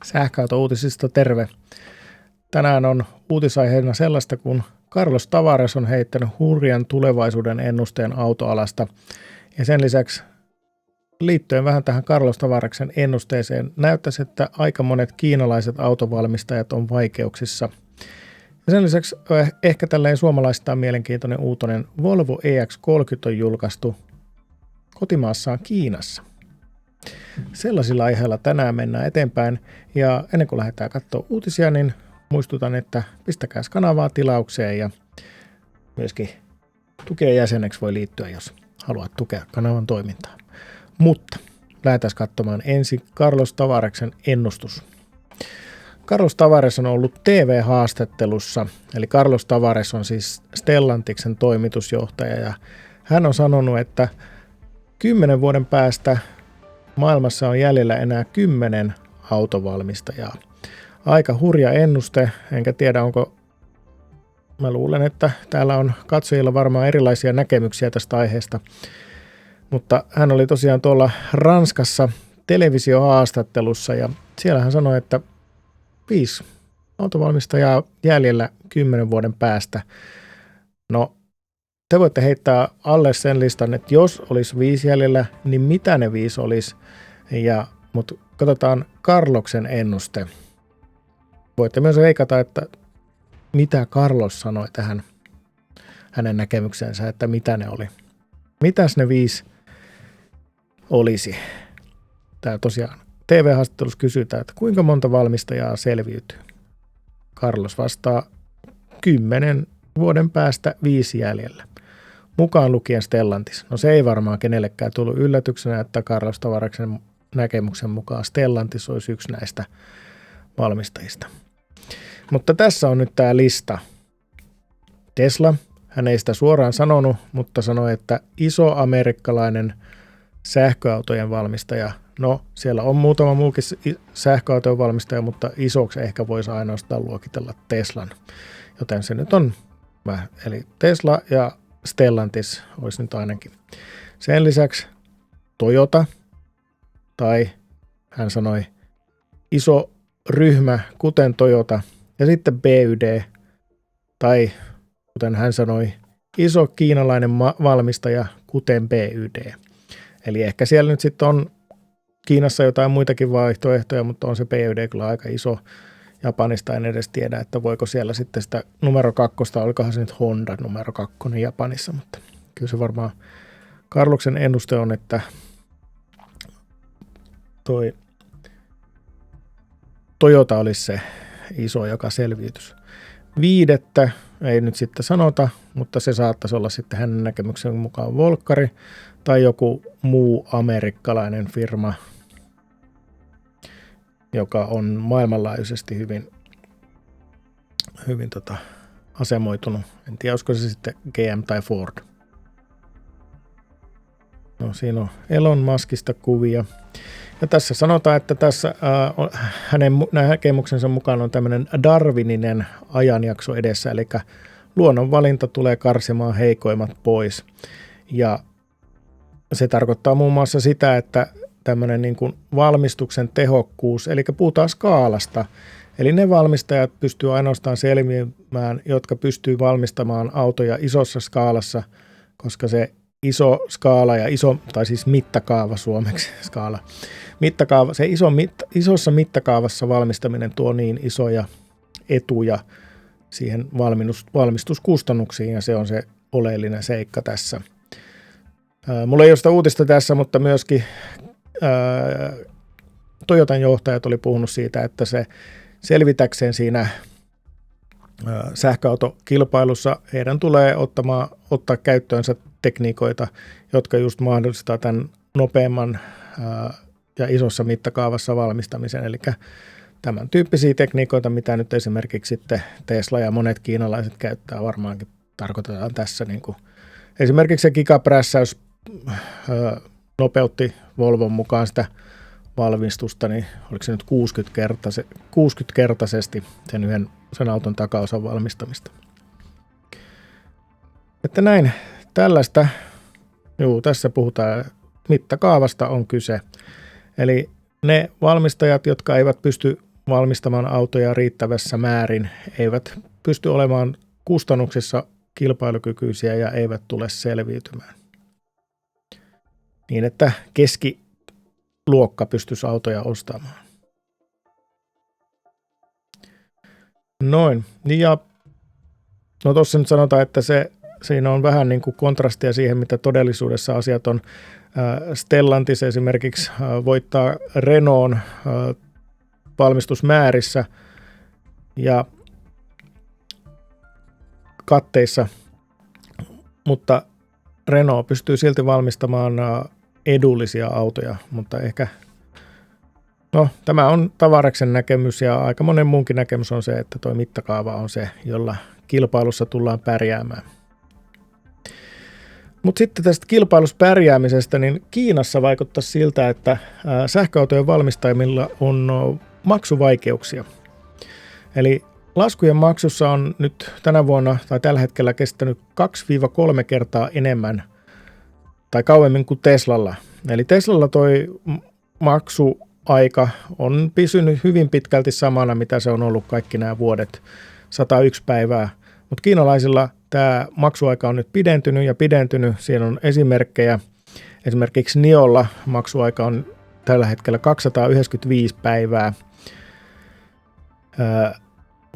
Sähköauto-uutisista terve. Tänään on uutisaiheena sellaista, kun Carlos Tavares on heittänyt hurjan tulevaisuuden ennusteen autoalasta. Ja sen lisäksi liittyen vähän tähän Carlos Tavareksen ennusteeseen näyttäisi, että aika monet kiinalaiset autovalmistajat on vaikeuksissa. Ja sen lisäksi ehkä tälleen suomalaistaan mielenkiintoinen uutinen Volvo EX30 on julkaistu kotimaassaan Kiinassa. Sellaisilla aiheilla tänään mennään eteenpäin ja ennen kuin lähdetään katsoa uutisia, niin muistutan, että pistäkää kanavaa tilaukseen ja myöskin tukea jäseneksi voi liittyä, jos haluat tukea kanavan toimintaa. Mutta lähdetään katsomaan ensin Carlos Tavareksen ennustus. Carlos Tavares on ollut TV-haastattelussa, eli Carlos Tavares on siis Stellantiksen toimitusjohtaja ja hän on sanonut, että 10 vuoden päästä maailmassa on jäljellä enää 10 autovalmistajaa. Aika hurja ennuste, enkä tiedä mä luulen, että täällä on katsojilla varmaan erilaisia näkemyksiä tästä aiheesta, mutta hän oli tosiaan tuolla Ranskassa televisiohaastattelussa ja siellä hän sanoi, että 5 autovalmistajaa jäljellä 10 vuoden päästä. No, te voitte heittää alle sen listan, että jos olisi 5 jäljellä, niin mitä ne 5 olisi. Mutta katsotaan Carloksen ennuste. Voitte myös veikata, että mitä Carlos sanoi tähän hänen näkemyksensä, että mitä ne oli. Mitäs ne 5 olisi? Tämä tosiaan TV-haastattelussa kysytään, että kuinka monta valmistajaa selviytyy. Carlos vastaa 10 vuoden päästä 5 jäljellä. Mukaan lukien Stellantis. No se ei varmaan kenellekään tullut yllätyksenä, että Carlos Tavareksen näkemyksen mukaan Stellantis olisi yksi näistä valmistajista. Mutta tässä on nyt tämä lista. Tesla, hän ei sitä suoraan sanonut, mutta sanoi, että iso amerikkalainen sähköautojen valmistaja. No, siellä on muutama muukin sähköautojen valmistaja, mutta isoksi ehkä voisi ainoastaan luokitella Teslan. Joten se nyt on vähän. Eli Tesla ja Stellantis olisi nyt ainakin. Sen lisäksi Toyota, tai hän sanoi iso ryhmä, kuten Toyota, ja sitten BYD, tai kuten hän sanoi, iso kiinalainen valmistaja, kuten BYD. Eli ehkä siellä nyt sitten on Kiinassa jotain muitakin vaihtoehtoja, mutta on se BYD kyllä aika iso. Japanista en edes tiedä, että voiko siellä sitten sitä numero 2, olikohan se nyt Honda numero 2 Japanissa, mutta kyllä se varmaan Carloksen ennuste on, että toi Toyota olisi se iso, joka selviytys. 5. ei nyt sitten sanota, mutta se saattaisi olla sitten hänen näkemyksen mukaan Volkkari tai joku muu amerikkalainen firma, joka on maailmanlaajuisesti hyvin asemoitunut. En tiedä, olisiko se sitten GM tai Ford. No, siinä on Elon Muskista kuvia. Ja tässä sanotaan, että tässä hänen näkemyksensa mukaan on tämmöinen darwininen ajanjakso edessä, eli luonnonvalinta tulee karsimaan heikoimmat pois. Ja se tarkoittaa muun muassa sitä, että tämmöinen niin kuin valmistuksen tehokkuus, eli puhutaan skaalasta. Eli ne valmistajat pystyy ainoastaan selviämään, jotka pystyy valmistamaan autoja isossa skaalassa, koska se iso skaala ja siis mittakaava suomeksi skaala. Isossa mittakaavassa valmistaminen tuo niin isoja etuja siihen valmistuskustannuksiin ja se on se oleellinen seikka tässä. Mulla ei ole sitä uutista tässä, mutta myöskin Toyotan johtajat oli puhunut siitä, että se selvitäkseen siinä sähköautokilpailussa heidän tulee ottaa käyttöönsä tekniikoita, jotka just mahdollistaa tämän nopeamman ja isossa mittakaavassa valmistamisen. Eli tämän tyyppisiä tekniikoita, mitä nyt esimerkiksi sitten Tesla ja monet kiinalaiset käyttää, varmaankin tarkoitetaan tässä. Niin kuin esimerkiksi se gigaprässäys nopeutti Volvon mukaan sitä valmistusta, niin oliko se nyt 60-kertaisesti sen auton takaosan valmistamista. Että näin, tällaista, tässä puhutaan mittakaavasta on kyse. Eli ne valmistajat, jotka eivät pysty valmistamaan autoja riittävässä määrin, eivät pysty olemaan kustannuksissa kilpailukykyisiä ja eivät tule selviytymään. Niin, että keskiluokka pystyisi autoja ostamaan. Noin. Ja no tuossa nyt sanotaan, että siinä on vähän niin kuin kontrastia siihen, mitä todellisuudessa asiat on. Stellantis esimerkiksi voittaa Renaultin valmistusmäärissä ja katteissa, mutta Renault pystyy silti valmistamaan edullisia autoja, mutta ehkä tämä on Tavareksen näkemys ja aika monen muunkin näkemys on se, että tuo mittakaava on se, jolla kilpailussa tullaan pärjäämään. Mutta sitten tästä kilpailussa pärjäämisestä, niin Kiinassa vaikuttaa siltä, että sähköautojen valmistajilla on maksuvaikeuksia. Eli laskujen maksussa on nyt tänä vuonna tai tällä hetkellä kestänyt 2-3 kertaa enemmän tai kauemmin kuin Teslalla. Eli Teslalla toi maksuaika on pysynyt hyvin pitkälti samana, mitä se on ollut kaikki nämä vuodet, 101 päivää. Mutta kiinalaisilla tämä maksuaika on nyt pidentynyt. Siinä on esimerkkejä. Esimerkiksi Niolla maksuaika on tällä hetkellä 295 päivää,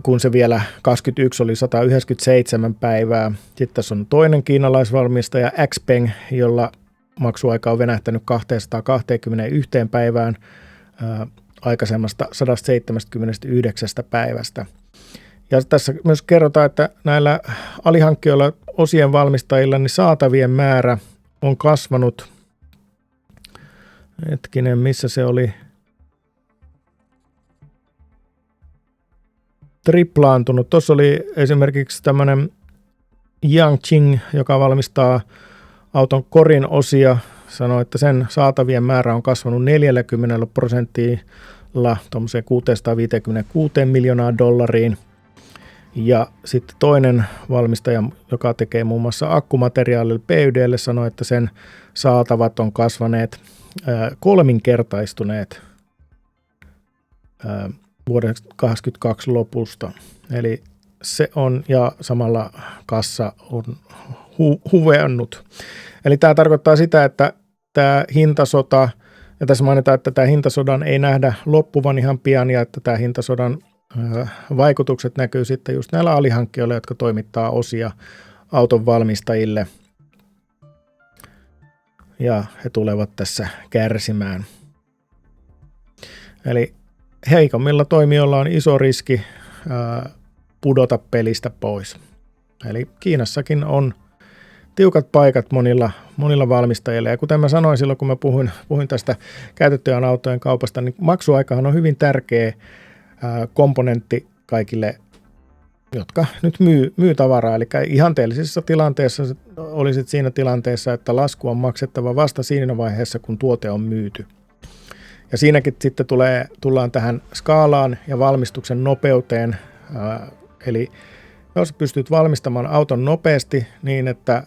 kun se vielä 21 oli 197 päivää. Sitten tässä on toinen kiinalaisvalmistaja Xpeng, jolla maksuaika on venähtänyt 221 päivään aikaisemmasta 179 päivästä. Ja tässä myös kerrotaan, että näillä alihankkijoilla osien valmistajilla niin saatavien määrä on kasvanut. Hetkinen, missä se oli? Triplaantunut. Tuossa oli esimerkiksi tämmöinen Yangqing, joka valmistaa auton korin osia, sanoi, että sen saatavien määrä on kasvanut 40% tuommoiseen 656 miljoonaa dollariin. Ja sitten toinen valmistaja, joka tekee muun muassa akkumateriaalille PYDlle, sanoi, että sen saatavat on kasvaneet kolminkertaistuneet vuoden 2022 lopusta. Eli se on, ja samalla kassa on huvennut. Eli tämä tarkoittaa sitä, että tämä hintasota, ja tässä mainitaan, että tämä hintasodan ei nähdä loppuvan ihan pian, ja että tämä hintasodan vaikutukset näkyy sitten just näillä alihankkijoilla, jotka toimittaa osia auton valmistajille. Ja he tulevat tässä kärsimään. Eli heikommilla toimijoilla on iso riski pudota pelistä pois. Eli Kiinassakin on tiukat paikat monilla valmistajilla. Ja kuten mä sanoin silloin, kun mä puhuin tästä käytettyjen autojen kaupasta, niin maksuaikahan on hyvin tärkeä komponentti kaikille, jotka nyt myy tavaraa. Eli ihanteellisessa tilanteessa olisit siinä tilanteessa, että lasku on maksettava vasta siinä vaiheessa, kun tuote on myyty. Ja siinäkin sitten tullaan tähän skaalaan ja valmistuksen nopeuteen. Eli jos pystyt valmistamaan auton nopeasti niin, että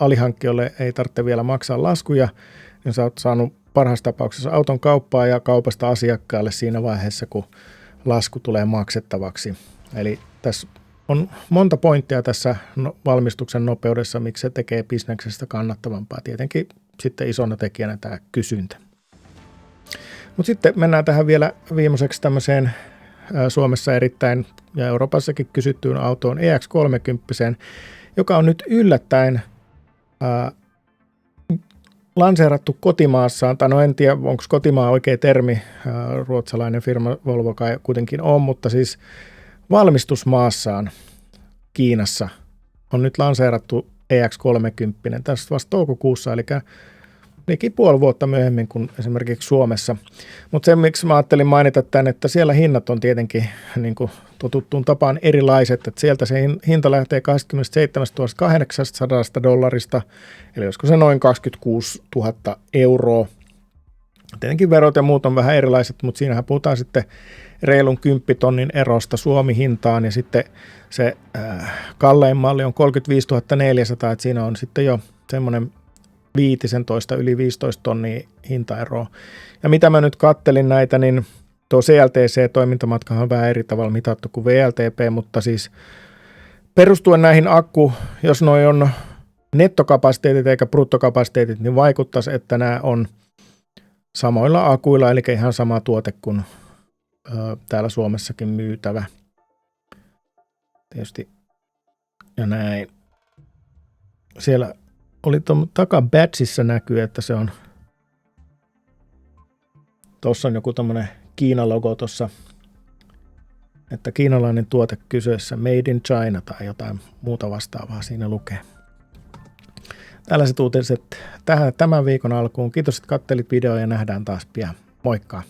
alihankkijoille ei tarvitse vielä maksaa laskuja, niin sä oot saanut parhaassa tapauksessa auton kauppaa ja kaupasta asiakkaalle siinä vaiheessa, kun lasku tulee maksettavaksi. Eli tässä on monta pointtia tässä valmistuksen nopeudessa, miksi se tekee bisneksestä kannattavampaa. Tietenkin sitten isona tekijänä tämä kysyntä. Mutta sitten mennään tähän vielä viimeiseksi tämmöiseen Suomessa erittäin ja Euroopassakin kysyttyyn autoon EX30, joka on nyt yllättäen lanseerattu kotimaassaan, tai no en tiedä, onko kotimaa oikea termi, ruotsalainen firma Volvo kai kuitenkin on, mutta siis valmistusmaassaan Kiinassa on nyt lanseerattu EX30, tässä vasta toukokuussa, eli liki puoli vuotta myöhemmin kuin esimerkiksi Suomessa. Mutta se, miksi mä ajattelin mainita tämän, että siellä hinnat on tietenkin niin kuin totuttuun tapaan erilaiset, että sieltä se hinta lähtee 27 800 $, eli olisiko se noin 26 000 €. Tietenkin verot ja muut on vähän erilaiset, mutta siinähän puhutaan sitten reilun 10 tonnin erosta Suomi-hintaan, ja sitten se kallein malli on 35 400, että siinä on sitten jo semmoinen 15 yli 15 tonnia hintaeroa. Ja mitä mä nyt kattelin näitä, niin Tuo CLTC-toimintamatka on vähän eri tavalla mitattu kuin VLTP, mutta siis perustuen näihin jos noi on nettokapasiteetit eikä bruttokapasiteetit, niin vaikuttaisi, että nämä on samoilla akuilla, eli ihan sama tuote kuin täällä Suomessakin myytävä. Tietysti ja näin. Siellä oli tuon takabatchissa näkyy, että se on tuossa on joku tämmöinen Kiina-logo tuossa, että kiinalainen tuote kyseessä, Made in China tai jotain muuta vastaavaa siinä lukee. Tällaiset uutiset tämän viikon alkuun. Kiitos, että katselit videoa ja nähdään taas pian. Moikka!